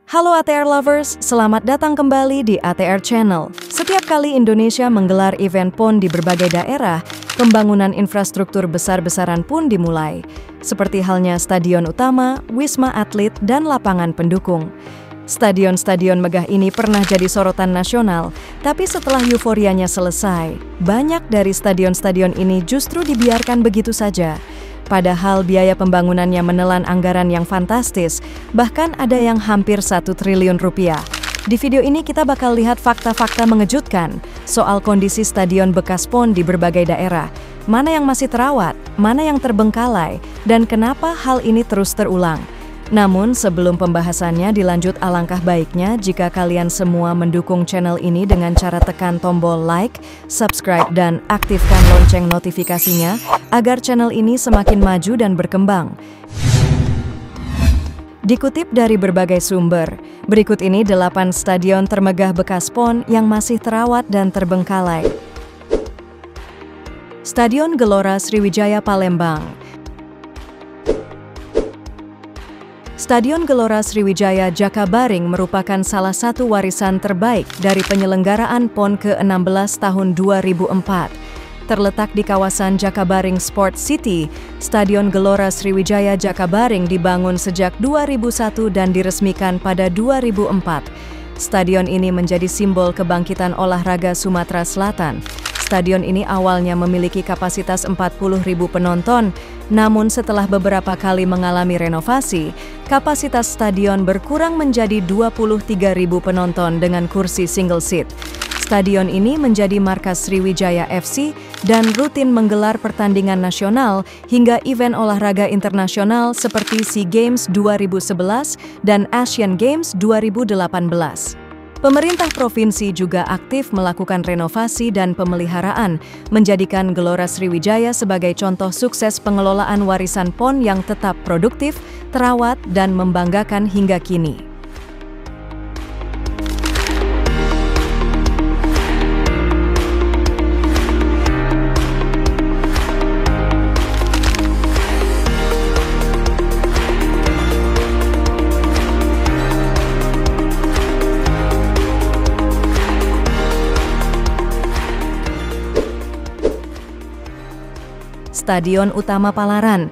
Halo ATR Lovers, selamat datang kembali di ATR Channel. Setiap kali Indonesia menggelar event PON di berbagai daerah, pembangunan infrastruktur besar-besaran pun dimulai. Seperti halnya stadion utama, wisma atlet, dan lapangan pendukung. Stadion-stadion megah ini pernah jadi sorotan nasional, tapi setelah euforianya selesai, banyak dari stadion-stadion ini justru dibiarkan begitu saja. Padahal biaya pembangunannya menelan anggaran yang fantastis, bahkan ada yang hampir 1 triliun rupiah. Di video ini kita bakal lihat fakta-fakta mengejutkan soal kondisi stadion bekas PON di berbagai daerah. Mana yang masih terawat, mana yang terbengkalai, dan kenapa hal ini terus terulang. Namun sebelum pembahasannya dilanjut, alangkah baiknya jika kalian semua mendukung channel ini dengan cara tekan tombol like, subscribe, dan aktifkan lonceng notifikasinya agar channel ini semakin maju dan berkembang. Dikutip dari berbagai sumber, berikut ini 8 stadion termegah bekas PON yang masih terawat dan terbengkalai. Stadion Gelora Sriwijaya Palembang. Stadion Gelora Sriwijaya Jakabaring merupakan salah satu warisan terbaik dari penyelenggaraan PON ke-16 tahun 2004. Terletak di kawasan Jakabaring Sport City, Stadion Gelora Sriwijaya Jakabaring dibangun sejak 2001 dan diresmikan pada 2004. Stadion ini menjadi simbol kebangkitan olahraga Sumatera Selatan. Stadion ini awalnya memiliki kapasitas 40.000 penonton, namun setelah beberapa kali mengalami renovasi, kapasitas stadion berkurang menjadi 23.000 penonton dengan kursi single seat. Stadion ini menjadi markas Sriwijaya FC dan rutin menggelar pertandingan nasional hingga event olahraga internasional seperti SEA Games 2011 dan Asian Games 2018. Pemerintah provinsi juga aktif melakukan renovasi dan pemeliharaan, menjadikan Gelora Sriwijaya sebagai contoh sukses pengelolaan warisan PON yang tetap produktif, terawat, dan membanggakan hingga kini. Stadion Utama Palaran.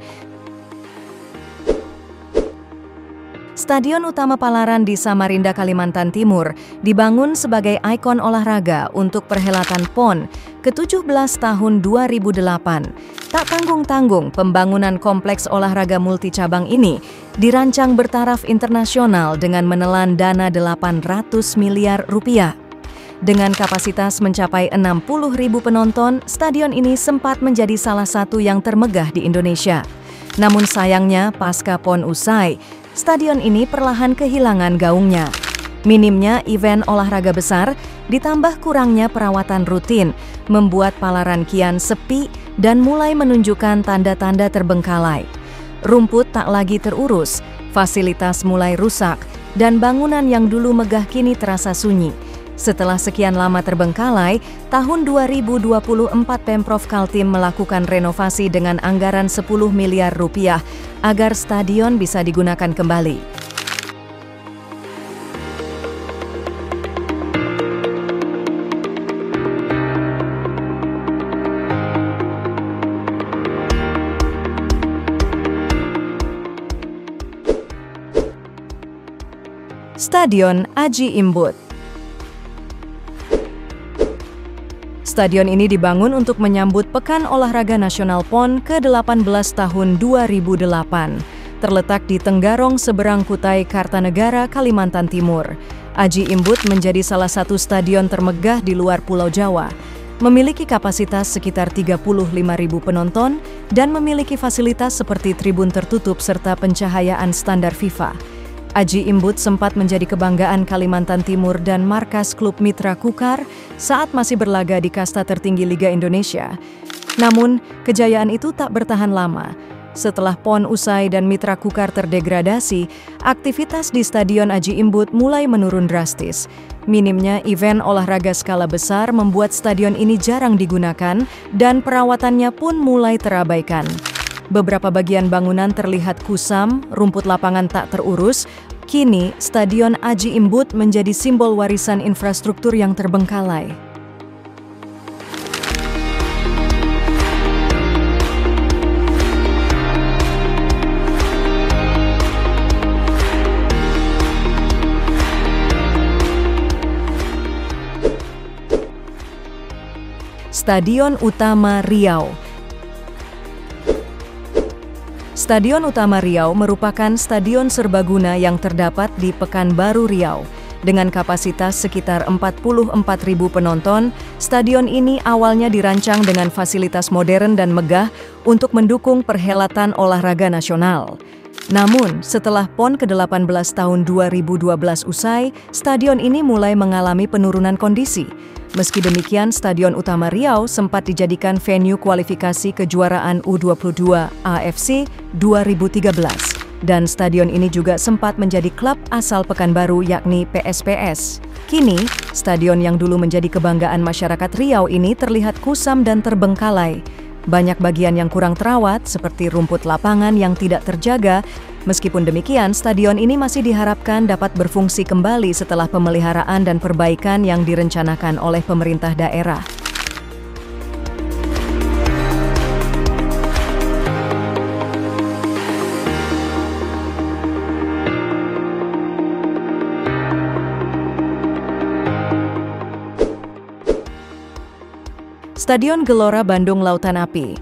Stadion Utama Palaran di Samarinda, Kalimantan Timur dibangun sebagai ikon olahraga untuk perhelatan PON ke-17 tahun 2008. Tak tanggung-tanggung, pembangunan kompleks olahraga multicabang ini dirancang bertaraf internasional dengan menelan dana 800 miliar rupiah. Dengan kapasitas mencapai 60.000 penonton, stadion ini sempat menjadi salah satu yang termegah di Indonesia. Namun sayangnya, pasca PON usai, stadion ini perlahan kehilangan gaungnya. Minimnya event olahraga besar, ditambah kurangnya perawatan rutin, membuat Palaran kian sepi dan mulai menunjukkan tanda-tanda terbengkalai. Rumput tak lagi terurus, fasilitas mulai rusak, dan bangunan yang dulu megah kini terasa sunyi. Setelah sekian lama terbengkalai, tahun 2024 Pemprov Kaltim melakukan renovasi dengan anggaran 10 miliar rupiah agar stadion bisa digunakan kembali. Stadion Aji Imbut. Stadion ini dibangun untuk menyambut Pekan Olahraga Nasional PON ke-18 tahun 2008. Terletak di Tenggarong, seberang Kutai Kartanegara, Kalimantan Timur. Aji Imbut menjadi salah satu stadion termegah di luar Pulau Jawa. Memiliki kapasitas sekitar 35.000 penonton dan memiliki fasilitas seperti tribun tertutup serta pencahayaan standar FIFA. Aji Imbut sempat menjadi kebanggaan Kalimantan Timur dan markas klub Mitra Kukar saat masih berlaga di kasta tertinggi Liga Indonesia. Namun, kejayaan itu tak bertahan lama. Setelah PON usai dan Mitra Kukar terdegradasi, aktivitas di Stadion Aji Imbut mulai menurun drastis. Minimnya event olahraga skala besar membuat stadion ini jarang digunakan dan perawatannya pun mulai terabaikan. Beberapa bagian bangunan terlihat kusam, rumput lapangan tak terurus, Kini, Stadion Aji Imbut menjadi simbol warisan infrastruktur yang terbengkalai. Stadion Utama Riau. Stadion Utama Riau merupakan stadion serbaguna yang terdapat di Pekanbaru Riau. Dengan kapasitas sekitar 44.000 penonton, stadion ini awalnya dirancang dengan fasilitas modern dan megah untuk mendukung perhelatan olahraga nasional. Namun, setelah PON ke-18 tahun 2012 usai, stadion ini mulai mengalami penurunan kondisi. Meski demikian, Stadion Utama Riau sempat dijadikan venue kualifikasi kejuaraan U22 AFC 2013. Dan stadion ini juga sempat menjadi klub asal Pekanbaru yakni PSPS. Kini, stadion yang dulu menjadi kebanggaan masyarakat Riau ini terlihat kusam dan terbengkalai. Banyak bagian yang kurang terawat, seperti rumput lapangan yang tidak terjaga. Meskipun demikian, stadion ini masih diharapkan dapat berfungsi kembali setelah pemeliharaan dan perbaikan yang direncanakan oleh pemerintah daerah. Stadion Gelora Bandung Lautan Api.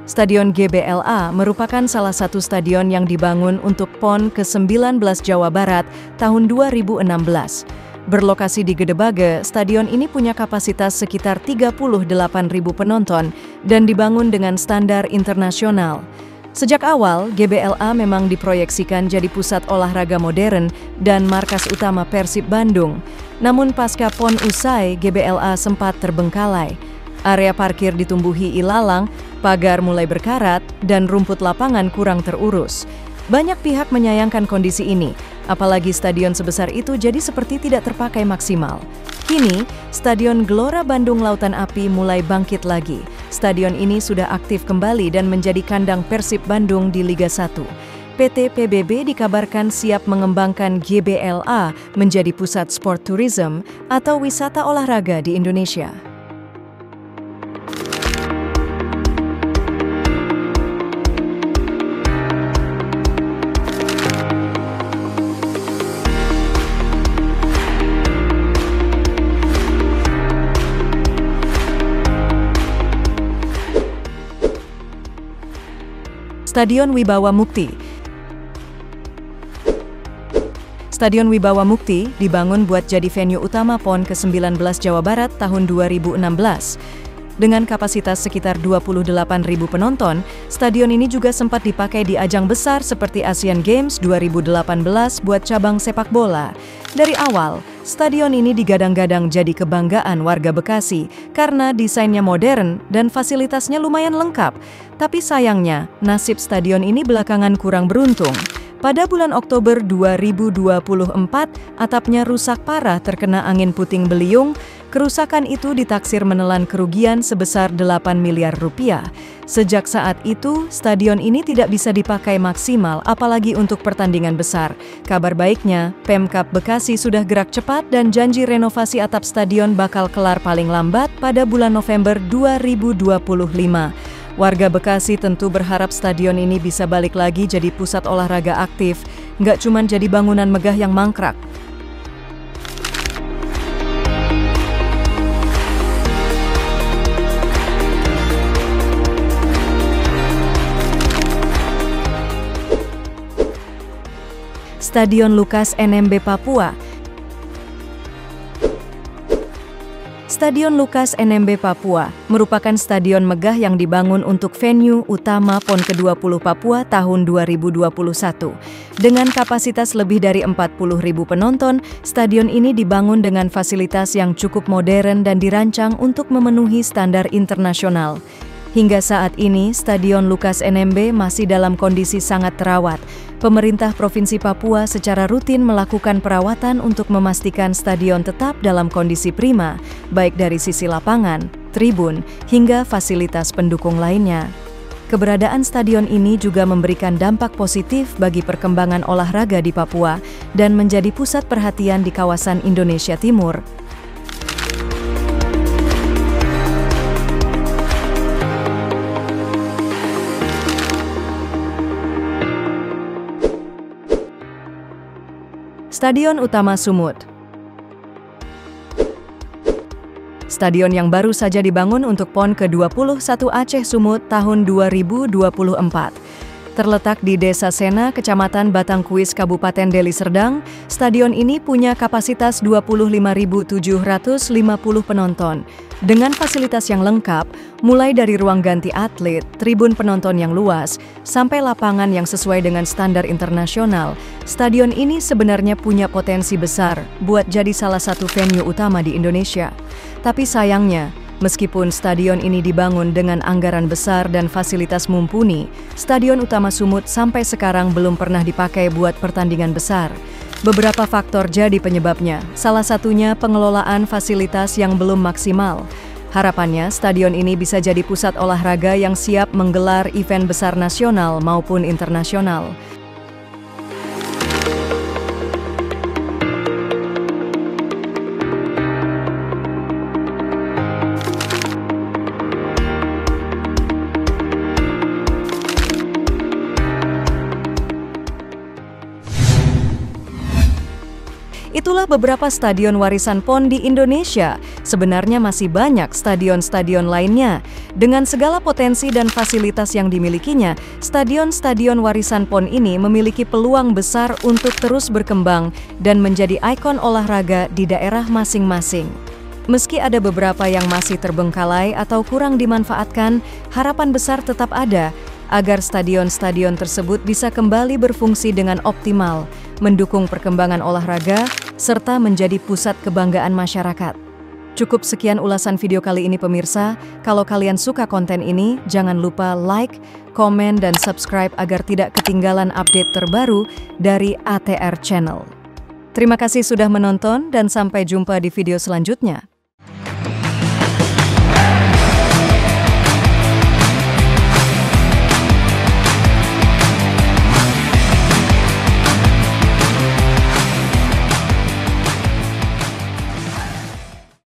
Stadion GBLA merupakan salah satu stadion yang dibangun untuk PON ke-19 Jawa Barat tahun 2016. Berlokasi di Gedebage, stadion ini punya kapasitas sekitar 38.000 penonton dan dibangun dengan standar internasional. Sejak awal, GBLA memang diproyeksikan jadi pusat olahraga modern dan markas utama Persib Bandung. Namun pasca PON usai, GBLA sempat terbengkalai. Area parkir ditumbuhi ilalang, pagar mulai berkarat, dan rumput lapangan kurang terurus. Banyak pihak menyayangkan kondisi ini, apalagi stadion sebesar itu jadi seperti tidak terpakai maksimal. Kini, Stadion Gelora Bandung Lautan Api mulai bangkit lagi. Stadion ini sudah aktif kembali dan menjadi kandang Persib Bandung di Liga 1. PT PBB dikabarkan siap mengembangkan GBLA menjadi pusat sport tourism atau wisata olahraga di Indonesia. Stadion Wibawa Mukti. Stadion Wibawa Mukti dibangun buat jadi venue utama PON ke-19 Jawa Barat tahun 2016. Dengan kapasitas sekitar 28.000 penonton, stadion ini juga sempat dipakai di ajang besar seperti Asian Games 2018 buat cabang sepak bola. Dari awal, stadion ini digadang-gadang jadi kebanggaan warga Bekasi karena desainnya modern dan fasilitasnya lumayan lengkap. Tapi sayangnya, nasib stadion ini belakangan kurang beruntung. Pada bulan Oktober 2024, atapnya rusak parah terkena angin puting beliung. Kerusakan itu ditaksir menelan kerugian sebesar 8 miliar rupiah. Sejak saat itu, stadion ini tidak bisa dipakai maksimal, apalagi untuk pertandingan besar. Kabar baiknya, Pemkab Bekasi sudah gerak cepat dan janji renovasi atap stadion bakal kelar paling lambat pada bulan November 2025. Warga Bekasi tentu berharap stadion ini bisa balik lagi jadi pusat olahraga aktif, nggak cuma jadi bangunan megah yang mangkrak. Stadion Lukas NMB Papua. Stadion Lukas NMB Papua merupakan stadion megah yang dibangun untuk venue utama PON ke-20 Papua tahun 2021. Dengan kapasitas lebih dari 40.000 penonton, stadion ini dibangun dengan fasilitas yang cukup modern dan dirancang untuk memenuhi standar internasional. Hingga saat ini, Stadion Lukas NMB masih dalam kondisi sangat terawat. Pemerintah Provinsi Papua secara rutin melakukan perawatan untuk memastikan stadion tetap dalam kondisi prima, baik dari sisi lapangan, tribun, hingga fasilitas pendukung lainnya. Keberadaan stadion ini juga memberikan dampak positif bagi perkembangan olahraga di Papua dan menjadi pusat perhatian di kawasan Indonesia Timur. Stadion Utama Sumut. Stadion yang baru saja dibangun untuk PON ke-21 Aceh Sumut tahun 2024. Terletak di Desa Sena, Kecamatan Batangkuis, Kabupaten Deli Serdang, stadion ini punya kapasitas 25.750 penonton. Dengan fasilitas yang lengkap, mulai dari ruang ganti atlet, tribun penonton yang luas, sampai lapangan yang sesuai dengan standar internasional, stadion ini sebenarnya punya potensi besar buat jadi salah satu venue utama di Indonesia. Tapi sayangnya, meskipun stadion ini dibangun dengan anggaran besar dan fasilitas mumpuni, Stadion Utama Sumut sampai sekarang belum pernah dipakai buat pertandingan besar. Beberapa faktor jadi penyebabnya, salah satunya pengelolaan fasilitas yang belum maksimal. Harapannya, stadion ini bisa jadi pusat olahraga yang siap menggelar event besar nasional maupun internasional. Itulah beberapa stadion warisan PON di Indonesia. Sebenarnya masih banyak stadion-stadion lainnya. Dengan segala potensi dan fasilitas yang dimilikinya, stadion-stadion warisan PON ini memiliki peluang besar untuk terus berkembang dan menjadi ikon olahraga di daerah masing-masing. Meski ada beberapa yang masih terbengkalai atau kurang dimanfaatkan, harapan besar tetap ada agar stadion-stadion tersebut bisa kembali berfungsi dengan optimal, mendukung perkembangan olahraga, serta menjadi pusat kebanggaan masyarakat. Cukup sekian ulasan video kali ini pemirsa. Kalau kalian suka konten ini, jangan lupa like, komen, dan subscribe agar tidak ketinggalan update terbaru dari ATR Channel. Terima kasih sudah menonton dan sampai jumpa di video selanjutnya.